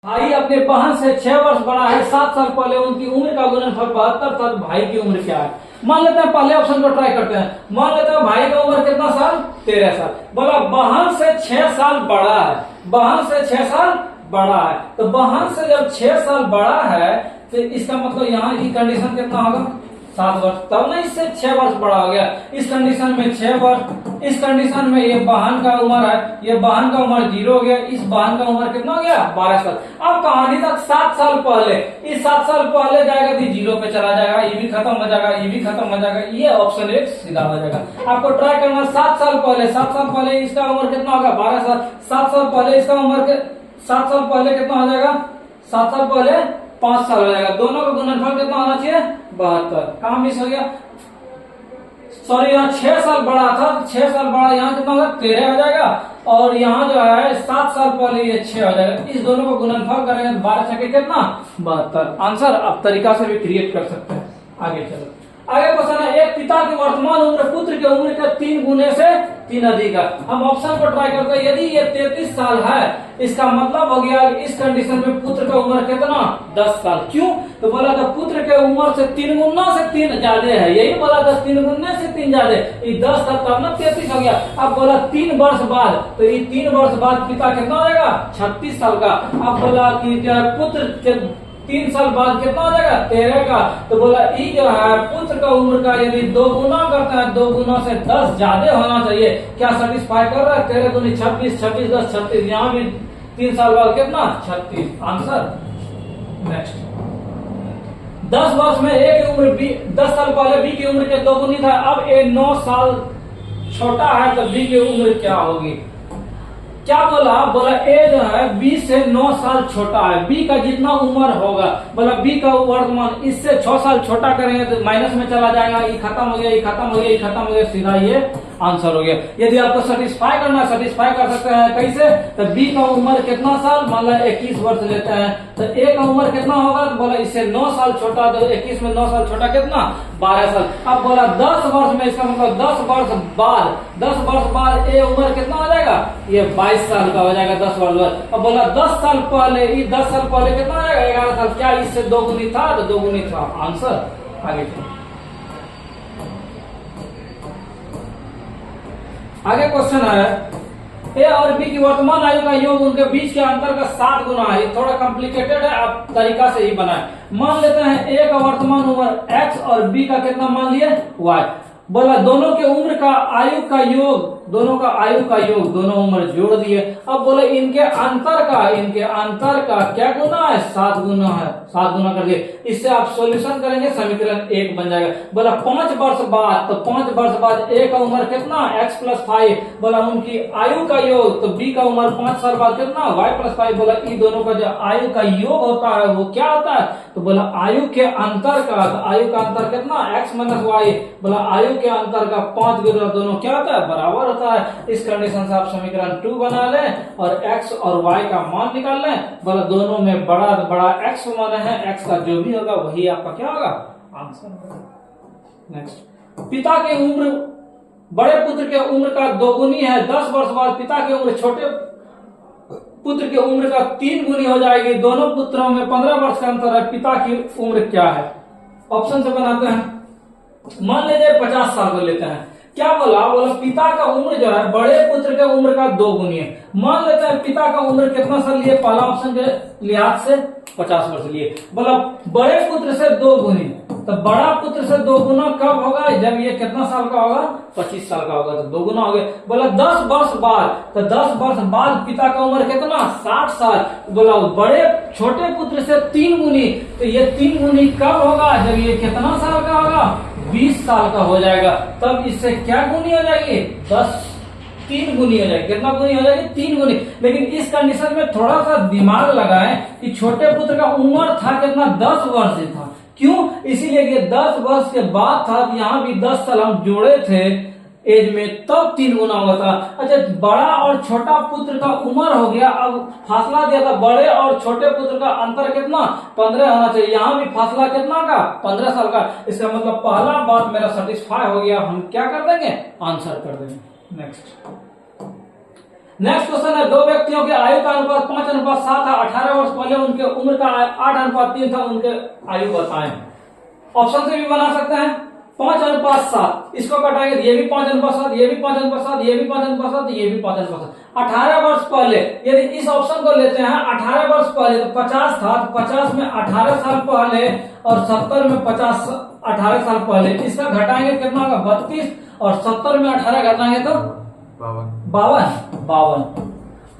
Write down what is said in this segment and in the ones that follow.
भाई अपने बहन से 6 वर्ष बड़ा है, 7 साल पहले उनकी उम्र का गुणनफल 72 तब भाई की उम्र क्या है। मान लेते हैं पहले ऑप्शन को ट्राई करते हैं। मान लेते हैं भाई का उम्र कितना साल, 13 साल। बोला बहन से 6 साल बड़ा है, बहन से 6 साल बड़ा है। तो बहन से जब 6 साल बड़ा है तो इसका मतलब यहाँ की कंडीशन कितना होगा, 7 वर्ष। तब ना इससे 6 वर्ष बड़ा हो गया। इस कंडीशन में 6 वर्ष, इस कंडीशन में ये बहन का उम्र है, ये बहन का उम्र 0 हो गया, इस बहन का उम्र कितना हो गया, 12 साल। अब कहानी तक 7 साल पहले, इस 7 साल पहले जाएगा तो 0 पे चला जाएगा, ये भी खत्म हो जाएगा, ये भी खत्म हो जाएगा, ये ऑप्शन 1 सीधा हो जाएगा। आपको ट्राई करना 7 साल पहले, 7 साल पहले इसका उम्र कितना होगा, 12 साल। 7 साल पहले इसका उम्र 7 साल पहले कितना हो जाएगा, 7 साल पहले 5 साल हो जाएगा। दोनों का गुणनफल कितना होना चाहिए, 72। कहां मिस हो गया, सॉरी यहाँ 6 साल बड़ा था, 6 साल बड़ा, यहाँ कितना होगा 13 हो जाएगा। और यहाँ जो है 7 साल पहले ये 6 हो जाएगा। इस दोनों को गुणनफल करेंगे 12 छके कितना, 72। आंसर आप तरीका से भी क्रिएट कर सकते हैं। आगे चलो, आगे क्वेश्चन है, एक पिता की वर्तमान उम्र पुत्र की उम्र के 3 गुने से 3 अधिक है। हम ऑप्शन को ट्राई करते हैं। यदि ये 33 साल है, इसका मतलब हो गया इस कंडीशन में पुत्र का उम्र कितना, 10 साल। क्यों, तो बोला था पुत्र के उम्र से 3 गुना से 3 ज्यादा है, यही बोला था 3 गुने से 3 ज्यादा। ये 10 था तब ना 33 हो गया। अब बोला 3 वर्ष बाद, तो ये 3 वर्ष बाद पिता कितना हो जाएगा, 36 साल का। अब बोला कि जो है पुत्र के 3 साल बाद कितना हो जाएगा, 13 का। तो बोला ये जो है पुत्र का उम्र का यदि 2 गुना करता है, 2 गुना से 10 ज्यादा होना चाहिए। क्या सेटिस्फाई कर रहा है, 13 दूनी 26, 26 10 36, यहाँ भी 3 साल बाद कितना, 36। Answer next. 10 वर्ष में ए की उम्र 10 साल पहले बी की उम्र के 2 गुनी था। अब ए 9 साल छोटा है तो बी की उम्र क्या होगी। क्या बोला, बोला ए जो है बी से 9 साल छोटा है, बी का जितना उम्र होगा, बोला बी का वर्तमान इससे 6 साल छोटा करेंगे तो माइनस में चला जाएगा, ये खत्म हो गया, ये खत्म हो गया, ये खत्म हो गया, सीधा ये आंसर हो गया। यदि आपको सेटिस्फाई करना, सेटिस्फाई कर सकते हैं कैसे, तो बी का उम्र कितना साल, मान लो 21 वर्ष लेते हैं, तो ए का उम्र कितना होगा, तो बोला इससे 9 साल छोटा, तो 21 में 9 साल छोटा कितना, 12 साल। अब बोला 10 वर्ष में, इसका मतलब 10 वर्ष बाद, 10 वर्ष बाद ए उम्र कितना हो जाएगा, ये 22 साल का हो जाएगा 10 वर्ष बाद। अब बोला 10 साल पहले, ये 10 साल पहले कितना हो जाएगा, 11 साल। क्या इससे 2 गुनी था, तो 2 गुनी था। आंसर आगे आगे क्वेश्चन है, ए और बी की वर्तमान आयु का योग उनके बीच के अंतर का 7 गुना है। थोड़ा कॉम्प्लिकेटेड है, आप तरीका से ही बनाए। मान लेते हैं ए का वर्तमान उम्र x और बी का कितना मान लिए, y। बोला दोनों के उम्र का आयु का योग, दोनों का आयु का योग, दोनों उम्र जोड़ दिए। अब बोले इनके अंतर का क्या गुना है, 7 गुना है, 7 गुना कर दिए। इससे आप सॉल्यूशन करेंगे, समीकरण 1 बन जाएगा। बोला 5 वर्ष बाद, तो 5 वर्ष बाद ए का उम्र कितना, x + 5। बोला उनकी आयु का योग, तो बी का उम्र 5 साल बाद कितना, y + 5। बोला इन दोनों का जो आयु का योग होता है वो क्या होता है, तो बोला आयु के अंतर का, तो आयु का अंतर कितना, x - y। बोला आयु के अंतर का 5 गुना, दोनों क्या होता है, बराबर होता है। इस कंडीशन से आप समीकरण 2 बना लें और x और y का मान निकाल लें। बोला दोनों में बड़ा x माने हैं, x का जो भी होगा वही आपका क्या होगा, आंसर होगा। नेक्स्ट, पिता की उम्र बड़े पुत्र के उम्र का 2 गुनी है। 10 वर्ष बाद पिता की उम्र छोटे पुत्र की उम्र का 3 गुनी हो जाएगी। दोनों पुत्रों में 15 वर्ष का अंतर है। पिता की उम्र क्या है, ऑप्शन से बनाते हैं। मान लीजिए 50 साल को लेते हैं। क्या बोला, बोला पिता का उम्र जो है बड़े पुत्र के उम्र का 2 गुनी है। मान लेते हैं पिता का उम्र कितना साल लिए, पहला ऑप्शन के लिहाज से 50 वर्ष लिए। बोला बड़े पुत्र से 2 गुनी, तो बड़ा पुत्र से 2 गुना कब होगा, जब ये कितना साल का होगा, 25 साल का होगा, तो 2 गुना हो गया। बोला 10 वर्ष बाद, तो 10 वर्ष बाद पिता का उम्र कितना, 60 साल। बोला बड़े छोटे पुत्र से 3 गुनी, तो ये 3 गुनी कब होगा, जब ये कितना साल का होगा, 20 साल का हो जाएगा। तब इससे क्या गुनी हो जाएगी, 3 गुनी हो जाएगी। कितना गुनी हो जाएगी, 3 गुनी। लेकिन इस कंडीशन में थोड़ा सा दिमाग लगाएं कि छोटे पुत्र का उम्र था कितना, 10 वर्ष था। क्यों, इसीलिए कि 10 वर्ष के बाद था, यहाँ भी 10 साल हम जोड़े थे एज में, तब 3 गुना हुआ था। अच्छा, बड़ा और छोटा पुत्र का उम्र हो गया, अब फासला दिया था, बड़े और छोटे पुत्र का अंतर कितना, 15 होना चाहिए। यहाँ भी फासला कितना का, 15 साल का। इसका मतलब पहला बात मेरा सेटिस्फाई हो गया, हम क्या कर देंगे, आंसर कर देंगे। नेक्स्ट, नेक्स्ट क्वेश्चन है, दो व्यक्तियों के आयु का अनुपात 5:7 है। 18 वर्ष पहले उनके उम्र का 8:3 था, उनके आयु बताएं। ऑप्शन से भी बना सकते हैं 5:7, इसको कटाएंगे तो ये भी 5:7, ये भी 5:7, ये भी 5:7, ये भी 5:7। 18 वर्ष पहले यदि इस ऑप्शन को लेते हैं 18 वर्ष पहले तो 50 था, तो 50 में 18 साल पहले और 70 में 18 साल पहले, इसका घटाएंगे कितना होगा 32 और 70 में 18 घटाएंगे तो 52।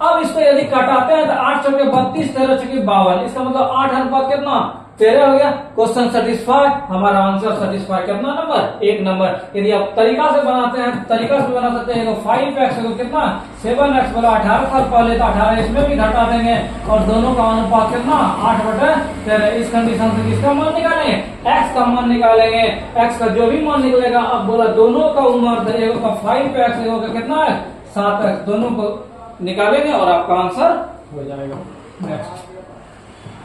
अब इसको यदि कटाते हैं तो 8 चौके 32, 13 चौके 52, इसका मतलब 8 अनुपात कितना 13 हो गया। क्वेश्चन सेटिस्फाई, हमारा आंसर सेटिस्फाई कितना नंबर 1 नंबर। यदि आप तरीका से बनाते हैं तरीका से बना सकते हैं, 5x को कितना 7x बोला 18 साल पहले तो 18 इसमें भी घटा देंगे और दोनों का अनुपात कितना 8/13। इस कंडीशन से किसका मान निकालेंगे x का मान निकालेंगे। x का जो भी मान निकलेगा, अब बोला दोनों का उम्र एगो का 5x एगो का कितना है 7x, दोनों को निकालेंगे और आपका आंसर हो जाएगा।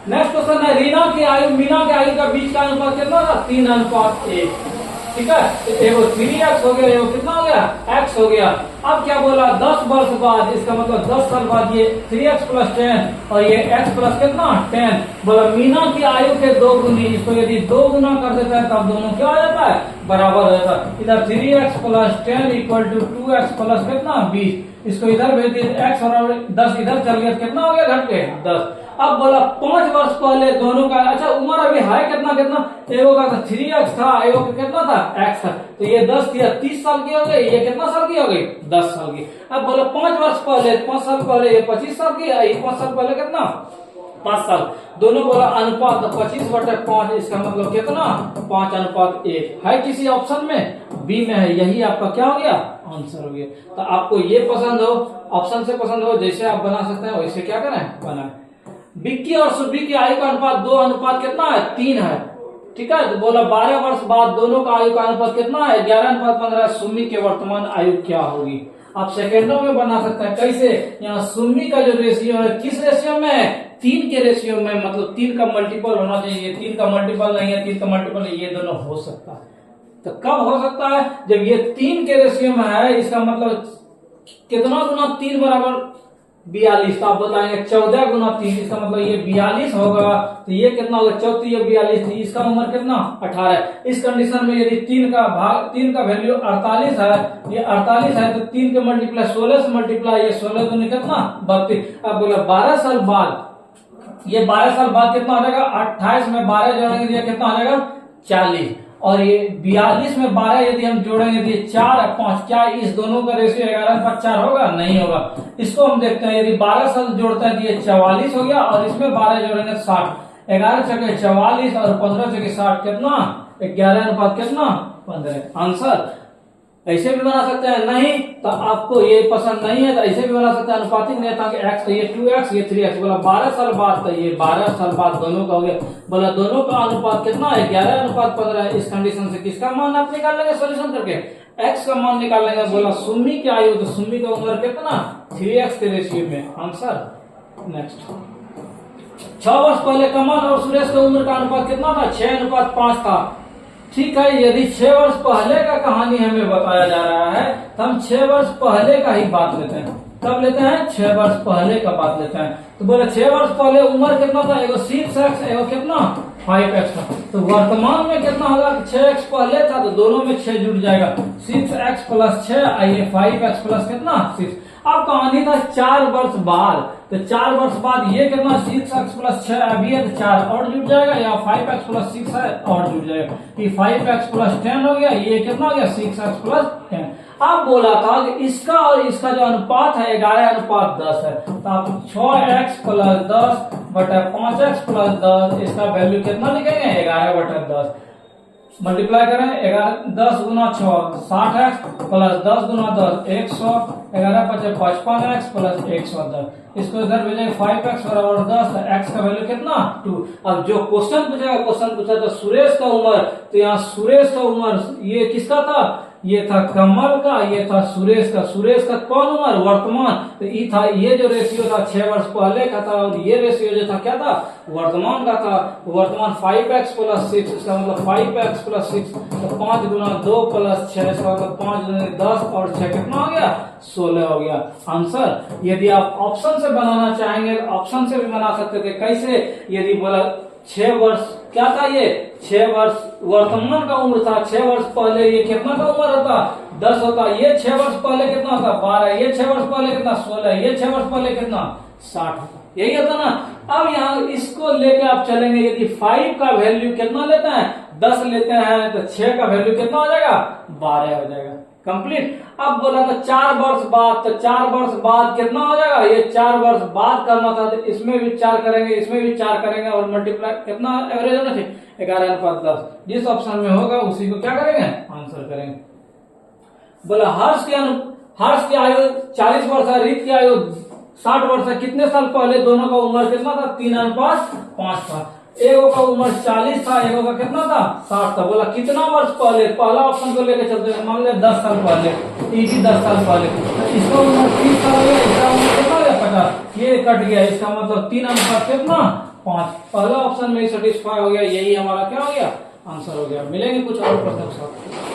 नेक्स्ट क्वेश्चन है, रीना की आयु मीना की आयु का बीच का अनुपात कितना था 3:1। ठीक है, एगो 3x हो गया, एगो कितना हो गया x हो गया। अब क्या बोला 10 वर्ष बाद, इसका मतलब 10 साल बाद ये 3x + 10 और ये x प्लस कितना 10। बोला मीना की आयु के 2 गुनी, इसको यदि 2 गुना कर देता है तब दोनों क्या हो जाता है बराबर हो जाता है। इधर 3x + 10 = 2x प्लस कितना 20, इसको इधर भेज दिए x और 10 इधर चल गया, कितना हो गया घट के 10। अब बोला 5 वर्ष पहले दोनों का, अच्छा उम्र अभी है कितना कितना, एगो का 3x था, एगो का कितना था x था, तो ये 10 थी 30 साल की हो गई, ये कितना साल की हो गई 10 साल की। अब बोला 5 वर्ष पहले 5 साल पहले ये 25 साल की, ये 5 साल पहले कितना 5 साल, दोनों बोला अनुपात 25/5, इसका मतलब कितना 5:1 है किसी ऑप्शन में, बी में है, यही आपका क्या हो गया आंसर हो गया। तो आपको ये पसंद हो, ऑप्शन से पसंद हो, जैसे आप बना सकते हैं वैसे क्या करें बनाए। विक्की और सुब्बी की आयु का अनुपात 2 अनुपात कितना है 3 है। ठीक है, तो बोला 12 वर्ष बाद दोनों का आयु का अनुपात कितना है 11:15। सुम्मी के वर्तमान आयु क्या होगी। आप सेकेंडों में बना सकते हैं। कैसे, यहाँ सुम्मी का जो रेशियो है किस रेशियो में 3 के रेशियो में, मतलब 3 का मल्टीपल होना चाहिए, 3 का मल्टीपल नहीं है, 3 का मल्टीपल ये दोनों हो सकता है। तो कब हो सकता है जब ये 3 के रेशियो में है, इसका मतलब कितना गुना 3 बराबर 42, तो आप बताएंगे 14 गुना 3, इसका मतलब ये 42 होगा, तो ये कितना होगा 34 ये 42, इसका उम्र कितना 18। इस कंडीशन में यदि 3 का वैल्यू 48 है, ये 48 है तो 3 के मल्टीप्लाई 16 से मल्टीप्लाई, ये 16 दूनी कितना 32। अब बोला 12 साल बाद, ये 12 साल बाद कितना हो जाएगा 28 में 12 जोड़ेंगे ये कितना हो जाएगा 40, और ये 42 में 12 यदि हम जोड़ेंगे तो ये 4 है 5, क्या इस दोनों का रेशियो 11/4 होगा नहीं होगा। इसको हम देखते हैं, यदि 12 साल जोड़ते हैं तो ये 44 हो गया और इसमें 12 जोड़ेंगे 60, 11 चौके 44 और 15 चौके 60 कितना 11 अनुपात कितना 15। आंसर ऐसे भी बना सकते हैं, नहीं तो आपको ये पसंद नहीं है तो ऐसे भी बना सकते हैं, अनुपातिक नहीं था कि x तो ये 2x ये 3x। बोला 12 साल बाद तो ये 12 साल बाद दोनों का हो गया। बोला दोनों का अनुपात कितना है 11:15। इस कंडीशन से किसका मान आप निकाल लेंगे सोल्यूशन करके x का मान निकाल लेंगे। बोला सुम्मी की आयु, तो सुम्मी का उम्र कितना 3x के रेशियो में। आंसर नेक्स्ट, 6 वर्ष पहले कमल और सुरेश का उम्र का अनुपात कितना था 6:5 था। ठीक है, यदि 6 वर्ष पहले का कहानी हमें बताया जा रहा है तो हम 6 वर्ष पहले का ही बात लेते हैं। कब लेते हैं 6 वर्ष पहले का बात लेते हैं। तो बोले 6 वर्ष पहले उम्र कितना था, एगो 6x एगो कितना 5x था। तो वर्तमान में कितना होगा 6x पहले था तो दोनों में 6 जुड़ जाएगा, 6x + 6 आइए 5x प्लस कितना 6। अब कहानी था 4 वर्ष बाद, तो 4 वर्ष बाद ये कितना 6x + 6 अभी है तो 4 और जुड़ जाएगा, या 5x + 6 है और जुड़ जाएगा, ये 5x + 10 हो गया, ये कितना हो गया 6x + 10। अब बोला था कि इसका और इसका जो अनुपात है 11:10 है, तो आप 6x + 10 बटा 5x + 10, इसका वैल्यू कितना लिखेंगे 11/10। मल्टीप्लाई करें 10 गुना 6 60x + 10 गुना 10 100, 11 × 5 55x + 110। इसको इधर भेजेंगे 5x = 10, तो x का वैल्यू कितना 2। अब जो क्वेश्चन पूछा था सुरेश का उम्र, तो यहाँ सुरेश का उम्र ये किसका था, ये था कमल का, ये था सुरेश का। सुरेश का कौन उम्र? वर्तमान। तो ये था, ये जो रेशियो था 6 वर्ष पहले का था, और ये रेशियो जो था क्या था? वर्तमान का था। वर्तमान 5x + 6, इसका मतलब 5x + 6, तो 5 गुना 2 + 6, इसका मतलब 5 गुना 10 और 6 कितना हो गया? 16 हो गया आंसर। यदि आप ऑप्शन से बनाना चाहेंगे ऑप्शन से भी बना सकते थे। कैसे? यदि बोला 6 वर्ष क्या था? ये 6 वर्ष वर्तमान का उम्र था। 6 वर्ष पहले ये कितना का उम्र होता? 10 होता। ये 6 वर्ष पहले कितना होता? 12। ये 6 वर्ष पहले कितना? 16। ये 6 वर्ष पहले कितना? 60 होता। यही होता ना। अब यहाँ इसको लेके आप चलेंगे। यदि 5 का वैल्यू कितना लेते हैं? 10 लेते हैं, तो 6 का वैल्यू कितना हो जाएगा? 12 हो जाएगा। कंप्लीट। अब बोला तो 4 वर्ष बाद, तो 4 वर्ष बाद कितना हो जाएगा? ये 4 वर्ष बाद करना था, तो इसमें भी 4 करेंगे, इसमें भी 4 करेंगे, और मल्टीप्लाई कितना एवरेज होना चाहिए? 11:10। जिस ऑप्शन में होगा उसी को क्या करेंगे? आंसर करेंगे। बोला हर्ष की आयु 40 वर्ष है, रीत की आयु 60 वर्ष है। कितने साल पहले दोनों का उम्र कितना था? 3:5 था। एगो का उम्र 40 था, एगो का कितना था? 60 था। बोला कितना वर्ष पहले? पहला ऑप्शन को लेकर चलते हैं। मान लिया 10 साल पहले, ये भी 10 साल पहले। तो इसका उम्र 30 साल हो गया, इसका उम्र कितना हो गया? 50। ये कट गया, इसका मतलब 3:5 कितना? 5। पहला ऑप्शन में सेटिस्फाई हो गया। यही हमारा क्या हो गया? आंसर हो गया। मिलेंगे कुछ और प्रश्न के साथ।